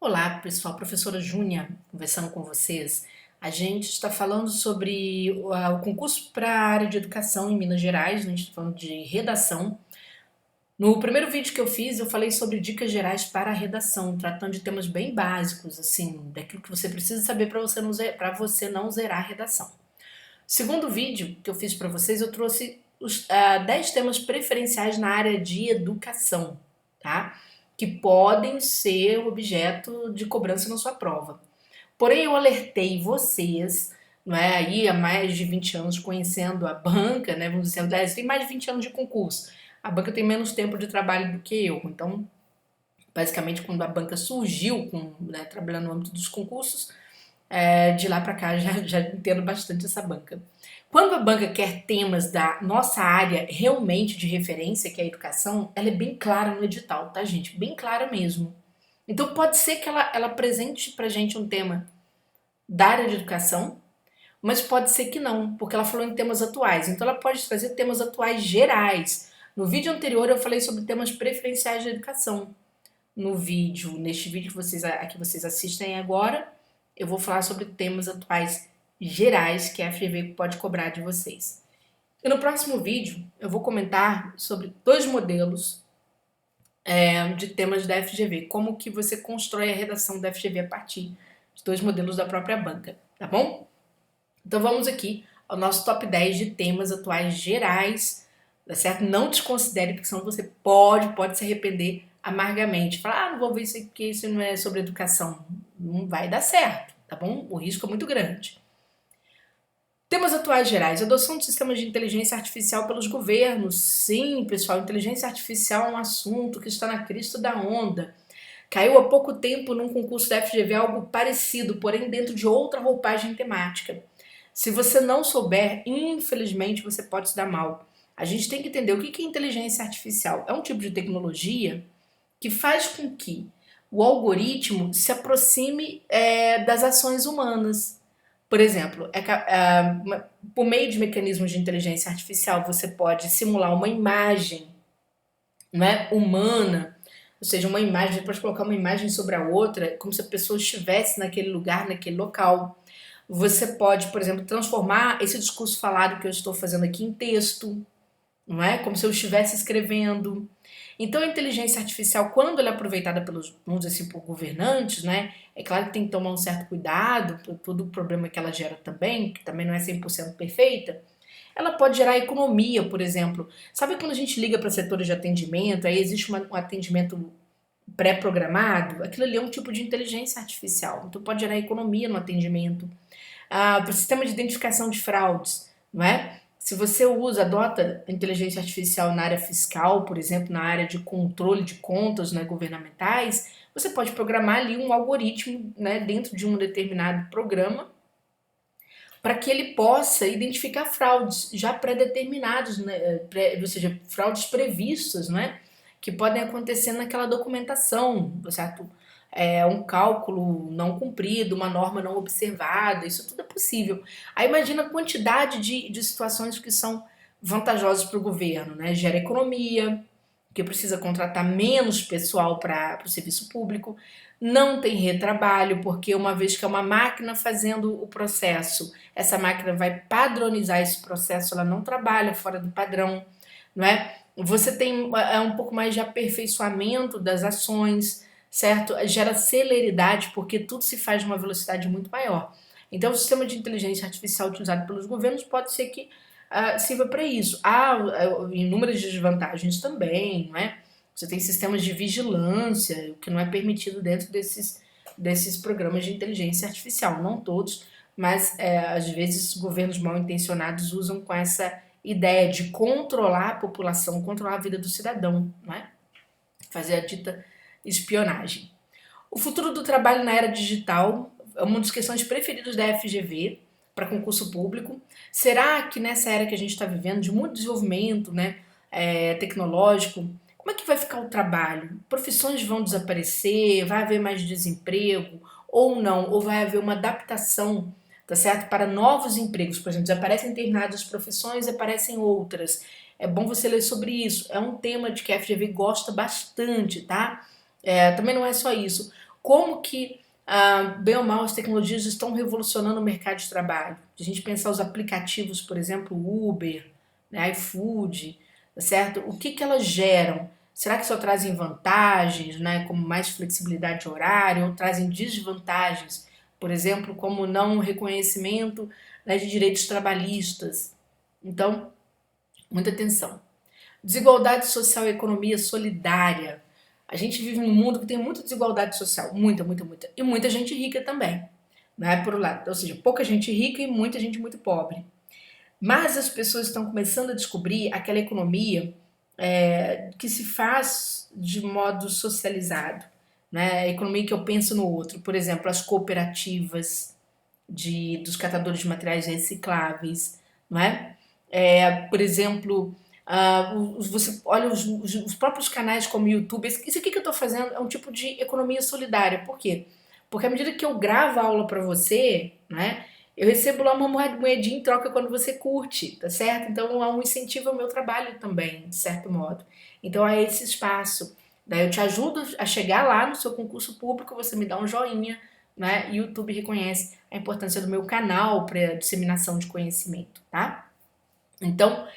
Olá, pessoal, professora Júnia, conversando com vocês. A gente está falando sobre o concurso para a área de educação em Minas Gerais, a gente está falando de redação. No primeiro vídeo que eu fiz, eu falei sobre dicas gerais para a redação, tratando de temas bem básicos, assim, daquilo que você precisa saber para você não zerar a redação. Segundo vídeo que eu fiz para vocês, eu trouxe os 10 temas preferenciais na área de educação, tá? Que podem ser objeto de cobrança na sua prova. Porém, eu alertei vocês, não é, aí há mais de 20 anos conhecendo a banca, né? Vamos dizer, aliás, tem mais de 20 anos de concurso. A banca tem menos tempo de trabalho do que eu. Então, basicamente, quando a banca surgiu, trabalhando no âmbito dos concursos, de lá para cá já entendo bastante essa banca. Quando a banca quer temas da nossa área realmente de referência, que é a educação, ela é bem clara no edital, tá, gente? Bem clara mesmo. Então pode ser que ela apresente pra gente um tema da área de educação, mas pode ser que não, porque ela falou em temas atuais. Então ela pode trazer temas atuais gerais. No vídeo anterior eu falei sobre temas preferenciais da educação. Neste vídeo que vocês assistem agora, eu vou falar sobre temas atuais gerais que a FGV pode cobrar de vocês. E no próximo vídeo eu vou comentar sobre dois modelos de temas da FGV, como que você constrói a redação da FGV a partir de dois modelos da própria banca, tá bom? Então vamos aqui ao nosso top 10 de temas atuais gerais, tá certo? Não desconsidere, porque senão você pode se arrepender amargamente. Falar, não vou ver isso aqui porque isso não é sobre educação. Não vai dar certo, tá bom? O risco é muito grande. Temas atuais gerais. Adoção de sistemas de inteligência artificial pelos governos. Sim, pessoal, inteligência artificial é um assunto que está na crista da onda. Caiu há pouco tempo num concurso da FGV algo parecido, porém dentro de outra roupagem temática. Se você não souber, infelizmente você pode se dar mal. A gente tem que entender o que é inteligência artificial. É um tipo de tecnologia que faz com que o algoritmo se aproxime das ações humanas. Por exemplo, por meio de mecanismos de inteligência artificial, você pode simular uma imagem, não é, humana, ou seja, uma imagem, você pode colocar uma imagem sobre a outra, como se a pessoa estivesse naquele lugar, naquele local. Você pode, por exemplo, transformar esse discurso falado que eu estou fazendo aqui em texto, não é? Como se eu estivesse escrevendo. Então, a inteligência artificial, quando ela é aproveitada pelos, vamos dizer assim, por governantes, né? É claro que tem que tomar um certo cuidado por todo o problema que ela gera também, que também não é 100% perfeita. Ela pode gerar economia, por exemplo. Sabe quando a gente liga para setores de atendimento, aí existe um atendimento pré-programado? Aquilo ali é um tipo de inteligência artificial. Então, pode gerar economia no atendimento. Para o sistema de identificação de fraudes, não é? Se você adota a inteligência artificial na área fiscal, por exemplo, na área de controle de contas, né, governamentais, você pode programar ali um algoritmo, né, dentro de um determinado programa para que ele possa identificar fraudes já pré-determinados, né, ou seja, fraudes previstas, né, que podem acontecer naquela documentação, certo? Um cálculo não cumprido, uma norma não observada, isso tudo é possível. Aí imagina a quantidade de situações que são vantajosas para o governo, né? Gera economia, que precisa contratar menos pessoal para o serviço público, não tem retrabalho, porque uma vez que é uma máquina fazendo o processo, essa máquina vai padronizar esse processo, ela não trabalha fora do padrão, não é? Você tem um pouco mais de aperfeiçoamento das ações, certo? Gera celeridade, porque tudo se faz de uma velocidade muito maior. Então, o sistema de inteligência artificial utilizado pelos governos pode ser que sirva para isso. Há inúmeras desvantagens também, não é? Você tem sistemas de vigilância, o que não é permitido dentro desses programas de inteligência artificial. Não todos, mas às vezes governos mal intencionados usam com essa ideia de controlar a população, controlar a vida do cidadão, não é? Fazer a dita espionagem. O futuro do trabalho na era digital é uma das questões preferidas da FGV para concurso público. Será que nessa era que a gente está vivendo, de muito desenvolvimento, né, tecnológico, como é que vai ficar o trabalho? Profissões vão desaparecer? Vai haver mais desemprego? Ou não? Ou vai haver uma adaptação, tá certo? Para novos empregos? Por exemplo, desaparecem determinadas profissões, aparecem outras. É bom você ler sobre isso. É um tema de que a FGV gosta bastante, tá? Também não é só isso. como que, bem ou mal, as tecnologias estão revolucionando o mercado de trabalho. A gente pensar os aplicativos, por exemplo, Uber, né, iFood, tá certo? O que elas geram? Será que só trazem vantagens, né, como mais flexibilidade de horário, ou trazem desvantagens, por exemplo, como não reconhecimento, né, de direitos trabalhistas? Então, muita atenção. Desigualdade social e economia solidária. A gente vive num mundo que tem muita desigualdade social, muita, muita, muita. E muita gente rica também, né, por um lado. Ou seja, pouca gente rica e muita gente muito pobre. Mas as pessoas estão começando a descobrir aquela economia que se faz de modo socializado, né? A economia que eu penso no outro. Por exemplo, as cooperativas dos catadores de materiais recicláveis, não é? Por exemplo, você olha os próprios canais como o YouTube. Isso aqui que eu estou fazendo é um tipo de economia solidária. Por quê? Porque à medida que eu gravo a aula para você, né, eu recebo lá uma moedinha em troca quando você curte, tá certo? Então há um incentivo ao meu trabalho também, de certo modo. Então há esse espaço. Daí eu te ajudo a chegar lá no seu concurso público, você me dá um joinha, né? E o YouTube reconhece a importância do meu canal para disseminação de conhecimento, tá? Então,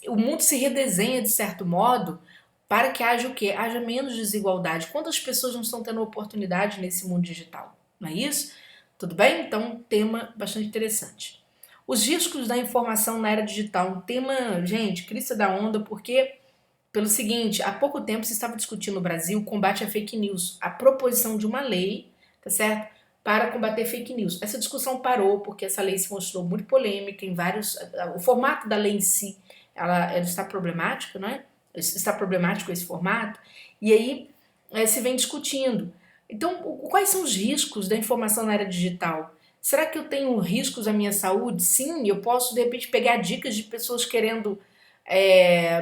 o mundo se redesenha de certo modo para que haja o quê? Haja menos desigualdade. Quantas pessoas não estão tendo oportunidade nesse mundo digital? Não é isso? Tudo bem? Então, um tema bastante interessante. Os riscos da informação na era digital. Um tema, gente, crista da onda, porque, pelo seguinte, há pouco tempo se estava discutindo no Brasil o combate à fake news, a proposição de uma lei, tá certo? Para combater fake news. Essa discussão parou porque essa lei se mostrou muito polêmica em vários. O formato da lei em si, ela está problemática, não é? Está problemático esse formato, e aí se vem discutindo. Então, quais são os riscos da informação na era digital? Será que eu tenho riscos à minha saúde? Sim, eu posso de repente pegar dicas de pessoas querendo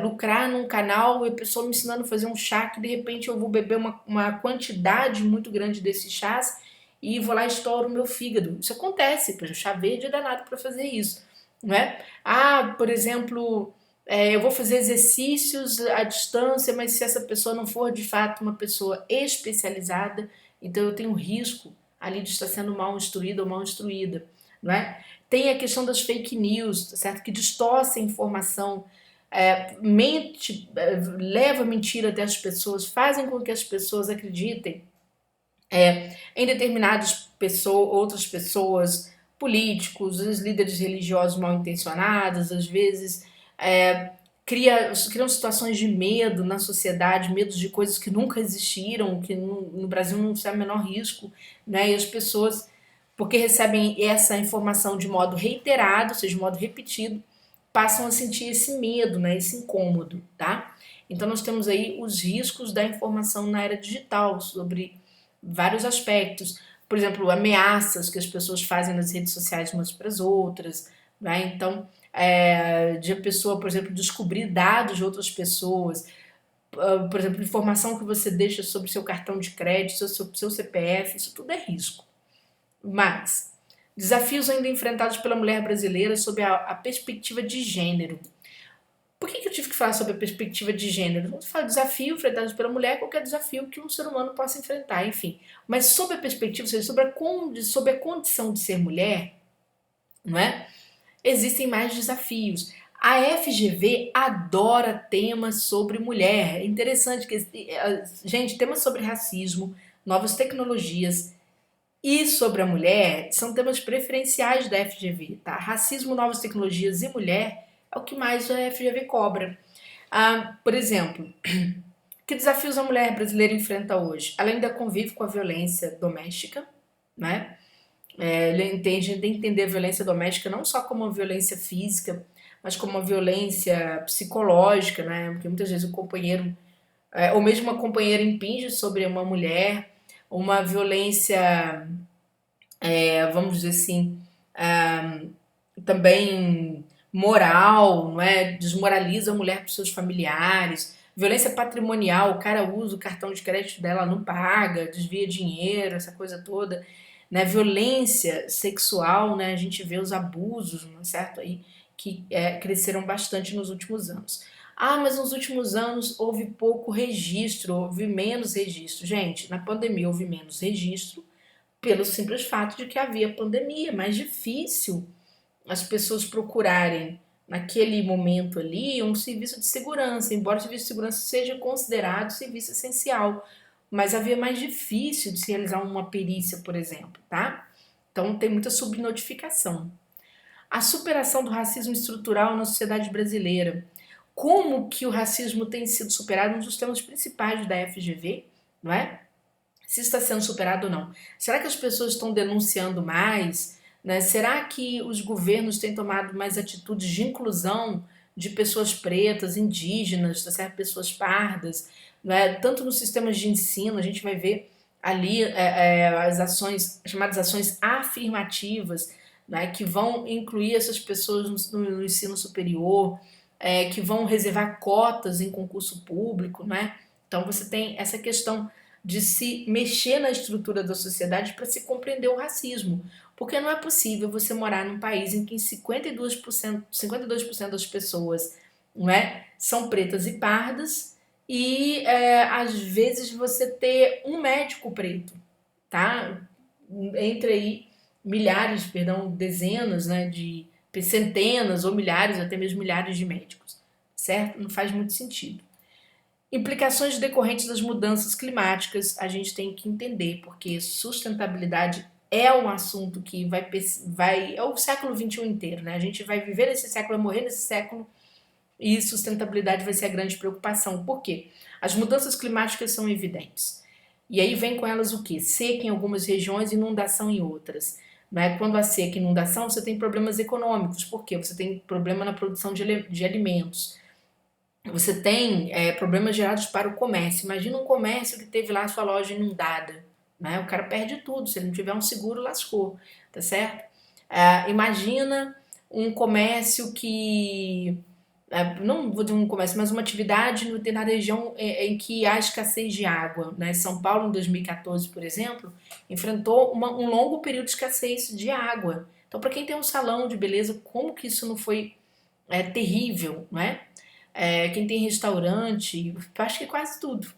lucrar num canal e a pessoa me ensinando a fazer um chá que de repente eu vou beber uma quantidade muito grande desses chás e vou lá e estouro o meu fígado. Isso acontece, por exemplo, chá verde é danado para fazer isso, não é? Por exemplo, eu vou fazer exercícios à distância, mas se essa pessoa não for de fato uma pessoa especializada, então eu tenho risco ali de estar sendo mal instruída ou mal instruída, não é? Tem a questão das fake news, certo? Que distorcem a informação, leva mentira até as pessoas, fazem com que as pessoas acreditem em determinadas outras pessoas, políticos, os líderes religiosos mal intencionados, às vezes criam situações de medo na sociedade, medos de coisas que nunca existiram, que no Brasil não se há menor risco, né? E as pessoas, porque recebem essa informação de modo reiterado, ou seja, de modo repetido, passam a sentir esse medo, né? Esse incômodo, tá? Então nós temos aí os riscos da informação na era digital, sobre vários aspectos. Por exemplo, ameaças que as pessoas fazem nas redes sociais umas para as outras, né? Então, de a pessoa, por exemplo, descobrir dados de outras pessoas, por exemplo, informação que você deixa sobre seu cartão de crédito, seu CPF, isso tudo é risco. Mas, desafios ainda enfrentados pela mulher brasileira sob a perspectiva de gênero. Por que eu tive que falar sobre a perspectiva de gênero? Quando fala desafio enfrentado pela mulher, qualquer desafio que um ser humano possa enfrentar, enfim. Mas sob a perspectiva, ou seja, sobre a condição de ser mulher, não é? Existem mais desafios. A FGV adora temas sobre mulher. É interessante que, gente, temas sobre racismo, novas tecnologias e sobre a mulher são temas preferenciais da FGV, tá? Racismo, novas tecnologias e mulher é o que mais a FGV cobra. Por exemplo, que desafios a mulher brasileira enfrenta hoje? Ela ainda convive com a violência doméstica, né? Ele tem de entender a violência doméstica não só como uma violência física, mas como uma violência psicológica, né? Porque muitas vezes o companheiro, ou mesmo uma companheira impinge sobre uma mulher, uma violência, vamos dizer assim, também moral, não é? Desmoraliza a mulher para os seus familiares. Violência patrimonial, o cara usa o cartão de crédito dela, não paga, desvia dinheiro, essa coisa toda, né? Violência sexual, né? A gente vê os abusos, não é certo aí, que cresceram bastante nos últimos anos. Ah, mas nos últimos anos houve pouco registro, houve menos registro. Gente, na pandemia houve menos registro pelo simples fato de que havia pandemia, é mais difícil as pessoas procurarem naquele momento ali um serviço de segurança, embora o serviço de segurança seja considerado serviço essencial, mas havia mais difícil de se realizar uma perícia, por exemplo, tá? Então tem muita subnotificação. A superação do racismo estrutural na sociedade brasileira. Como que o racismo tem sido superado? Um dos temas principais da FGV, não é? Se está sendo superado ou não. Será que as pessoas estão denunciando mais? Né? Será que os governos têm tomado mais atitudes de inclusão de pessoas pretas, indígenas, tá certo? Pessoas pardas? Né? Tanto nos sistemas de ensino, a gente vai ver ali as ações, chamadas ações afirmativas, né? Que vão incluir essas pessoas no ensino superior, que vão reservar cotas em concurso público. Né? Então você tem essa questão de se mexer na estrutura da sociedade para se compreender o racismo. Porque não é possível você morar num país em que 52% das pessoas, não é, são pretas e pardas e às vezes você ter um médico preto, tá? Entre aí milhares, perdão, dezenas, né, de centenas ou milhares, até mesmo milhares de médicos, certo? Não faz muito sentido. Implicações decorrentes das mudanças climáticas, a gente tem que entender, porque sustentabilidade é um assunto que é o século XXI inteiro, né? A gente vai viver nesse século, vai morrer nesse século, e sustentabilidade vai ser a grande preocupação. Por quê? As mudanças climáticas são evidentes. E aí vem com elas o quê? Seca em algumas regiões e inundação em outras. Né? Quando há seca e inundação, você tem problemas econômicos. Por quê? Você tem problema na produção de alimentos. Você tem problemas gerados para o comércio. Imagina um comércio que teve lá a sua loja inundada. Né? O cara perde tudo. Se ele não tiver um seguro, lascou. Tá certo? Imagina um comércio que. Não vou dizer um comércio, mas uma atividade em determinada região em que há escassez de água. Né? São Paulo, em 2014, por exemplo, enfrentou um longo período de escassez de água. Então, para quem tem um salão de beleza, como que isso não foi terrível, não é? Quem tem restaurante, acho que quase tudo.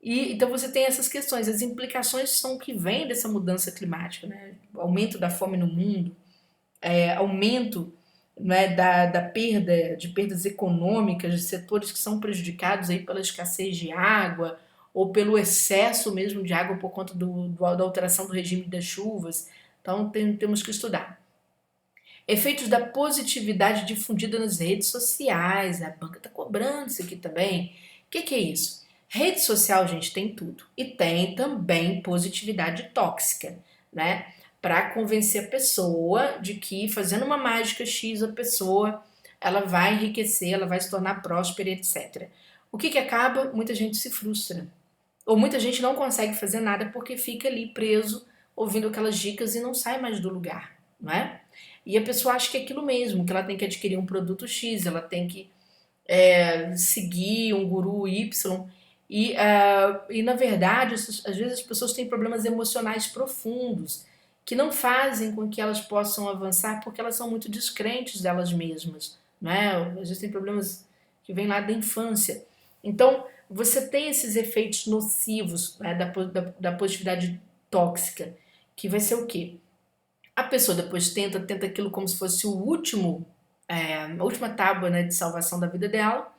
E então você tem essas questões, as implicações são o que vem dessa mudança climática, né? O aumento da fome no mundo, aumento, né, da perda, de perdas econômicas de setores que são prejudicados aí pela escassez de água ou pelo excesso mesmo de água por conta da alteração do regime das chuvas. Então temos que estudar. Efeitos da positividade difundida nas redes sociais. A banca está cobrando isso aqui também. O que é isso? Rede social, gente, tem tudo. E tem também positividade tóxica, né? Para convencer a pessoa de que fazendo uma mágica X, a pessoa ela vai enriquecer, ela vai se tornar próspera, etc. O que acaba? Muita gente se frustra. Ou muita gente não consegue fazer nada porque fica ali preso, ouvindo aquelas dicas e não sai mais do lugar, não é? E a pessoa acha que é aquilo mesmo, que ela tem que adquirir um produto X, ela tem que seguir um guru Y. E na verdade, às vezes as pessoas têm problemas emocionais profundos que não fazem com que elas possam avançar porque elas são muito descrentes delas mesmas. Né? Às vezes tem problemas que vêm lá da infância. Então, você tem esses efeitos nocivos, né, da positividade tóxica, que vai ser o quê? A pessoa depois tenta aquilo como se fosse a última tábua, né, de salvação da vida dela,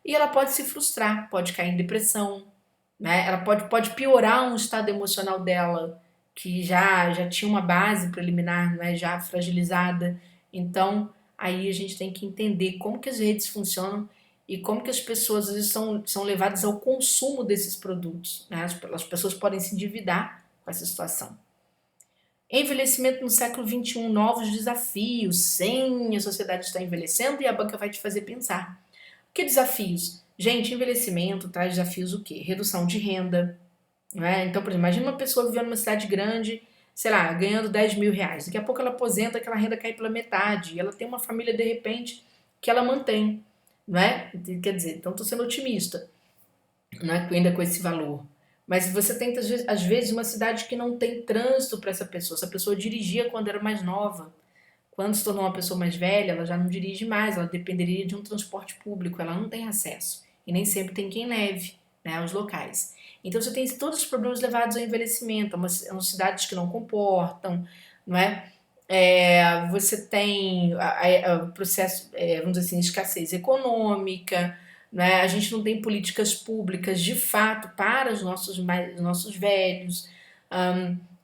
e ela pode se frustrar, pode cair em depressão, né? Ela pode piorar um estado emocional dela, que já tinha uma base preliminar, né, já fragilizada. Então, aí a gente tem que entender como que as redes funcionam e como que as pessoas às vezes são levadas ao consumo desses produtos. Né? As pessoas podem se endividar com essa situação. Envelhecimento no século XXI, novos desafios. Sim, a sociedade está envelhecendo e a banca vai te fazer pensar. Que desafios? Gente, envelhecimento traz desafios o quê? Redução de renda. Né? Então, por exemplo, imagina uma pessoa vivendo numa cidade grande, sei lá, ganhando 10 mil reais. Daqui a pouco ela aposenta, aquela renda cai pela metade. E ela tem uma família, de repente, que ela mantém. Não é? Quer dizer, então estou sendo otimista, não é? Ainda com esse valor. Mas você tem, às vezes, uma cidade que não tem trânsito para essa pessoa. Essa pessoa dirigia quando era mais nova. Quando se tornou uma pessoa mais velha, ela já não dirige mais, ela dependeria de um transporte público, ela não tem acesso. E nem sempre tem quem leve, né, aos locais. Então você tem todos os problemas levados ao envelhecimento, umas cidades que não comportam, não é? Você tem o processo, vamos dizer assim, escassez econômica, né? A gente não tem políticas públicas de fato para os nossos velhos.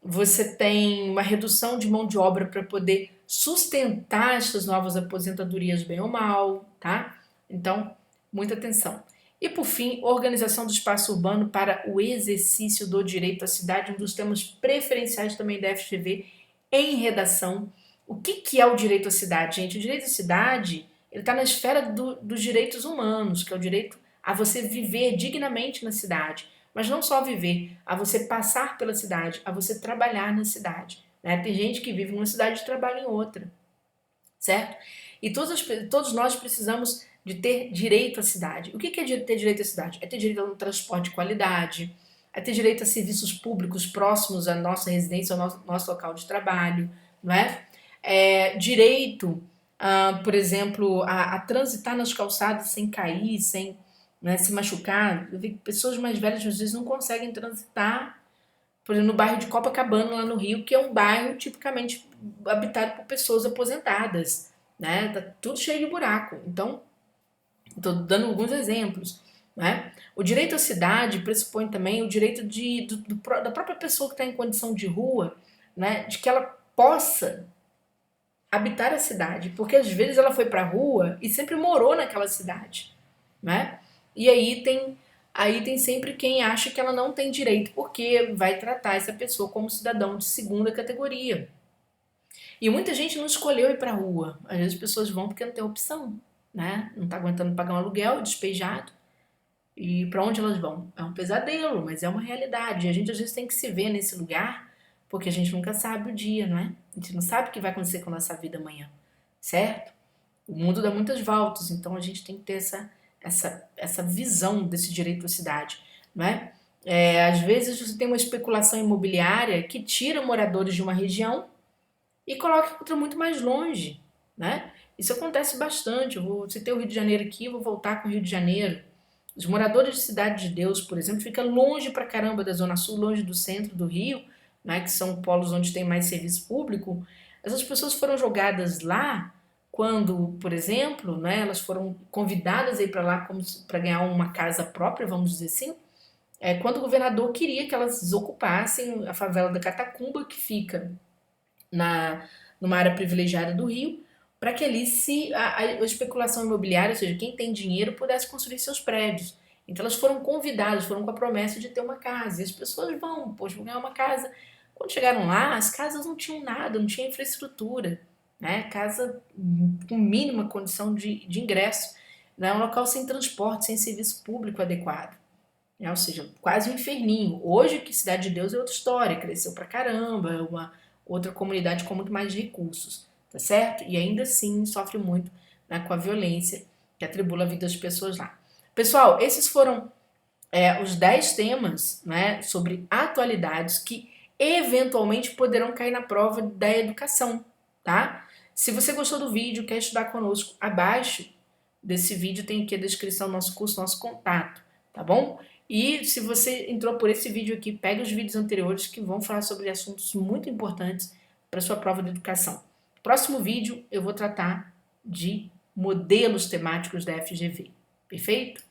Você tem uma redução de mão de obra para poder sustentar essas novas aposentadorias bem ou mal, tá? Então, muita atenção. E por fim, organização do espaço urbano para o exercício do direito à cidade, um dos temas preferenciais também da FGV em redação. O que é o direito à cidade, gente? O direito à cidade ele está na esfera dos direitos humanos, que é o direito a você viver dignamente na cidade. Mas não só viver, a você passar pela cidade, a você trabalhar na cidade. Né? Tem gente que vive numa cidade e trabalha em outra, certo? E todos nós precisamos de ter direito à cidade. O que é ter direito à cidade? É ter direito a um transporte de qualidade, é ter direito a serviços públicos próximos à nossa residência, ao nosso local de trabalho, não é? Direito, por exemplo, a transitar nas calçadas sem cair, sem, né, se machucar. Eu vi que pessoas mais velhas às vezes não conseguem transitar, por exemplo, no bairro de Copacabana, lá no Rio, que é um bairro tipicamente habitado por pessoas aposentadas, né? Tá tudo cheio de buraco. Então, estou dando alguns exemplos, né? O direito à cidade pressupõe também o direito da própria pessoa que está em condição de rua, né? De que ela possa habitar a cidade, porque às vezes ela foi para a rua e sempre morou naquela cidade, né? E aí tem sempre quem acha que ela não tem direito, porque vai tratar essa pessoa como cidadão de segunda categoria. E muita gente não escolheu ir para a rua. Às vezes as pessoas vão porque não tem opção, né? Não está aguentando pagar um aluguel, despejado. E para onde elas vão? É um pesadelo, mas é uma realidade. E a gente às vezes tem que se ver nesse lugar, porque a gente nunca sabe o dia, não é? A gente não sabe o que vai acontecer com a nossa vida amanhã, certo? O mundo dá muitas voltas, então a gente tem que ter essa visão desse direito à cidade, não é? Às vezes você tem uma especulação imobiliária que tira moradores de uma região e coloca outra muito mais longe, né? Isso acontece bastante. Eu vou citar o Rio de Janeiro aqui, vou voltar com o Rio de Janeiro. Os moradores de Cidade de Deus, por exemplo, ficam longe pra caramba da Zona Sul, longe do centro do Rio, né, que são polos onde tem mais serviço público. Essas pessoas foram jogadas lá quando, por exemplo, né, elas foram convidadas a ir para lá para ganhar uma casa própria, vamos dizer assim, quando o governador queria que elas ocupassem a favela da Catacumba, que fica numa área privilegiada do Rio, para que ali a especulação imobiliária, ou seja, quem tem dinheiro, pudesse construir seus prédios. Então elas foram convidadas, foram com a promessa de ter uma casa. E as pessoas poxa, vão ganhar uma casa. Quando chegaram lá, as casas não tinham nada, não tinha infraestrutura, né? Casa com mínima condição de ingresso, né? Um local sem transporte, sem serviço público adequado. Né? Ou seja, quase um inferninho. Hoje, que Cidade de Deus é outra história, cresceu pra caramba, é uma outra comunidade com muito mais recursos, tá certo? E ainda assim sofre muito, né, com a violência que atribula a vida das pessoas lá. Pessoal, esses foram os 10 temas, né, sobre atualidades que eventualmente poderão cair na prova da educação, tá? Se você gostou do vídeo, quer estudar conosco, abaixo desse vídeo tem aqui a descrição do nosso curso, nosso contato, tá bom? E se você entrou por esse vídeo aqui, pega os vídeos anteriores que vão falar sobre assuntos muito importantes para sua prova de educação. Próximo vídeo eu vou tratar de modelos temáticos da FGV. Perfeito?